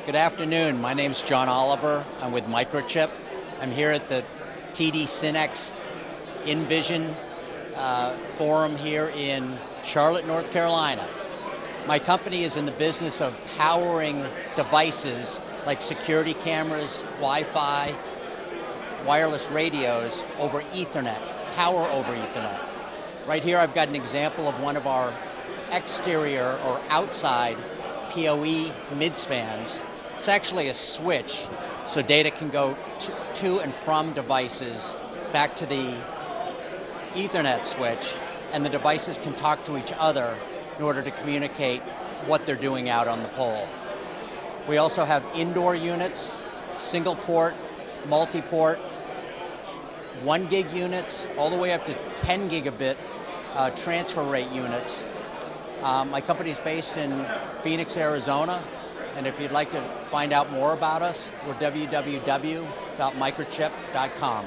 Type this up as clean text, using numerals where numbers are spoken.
Good afternoon. My name's John Oliver. I'm with Microchip. I'm here at the TD SYNNEX InVision forum here in Charlotte, North Carolina. My company is in the business of powering devices like security cameras, Wi-Fi, wireless radios over Ethernet, power over Ethernet. Right here I've got an example of one of our exterior or outside PoE midspans. It's actually a switch, so data can go to and from devices back to the Ethernet switch, and the devices can talk to each other in order to communicate what they're doing out on the pole. We also have indoor units, single port, multi-port, 1 gig units, all the way up to 10 gigabit transfer rate units. My company's based in Phoenix, Arizona, and if you'd like to find out more about us, we're www.microchip.com.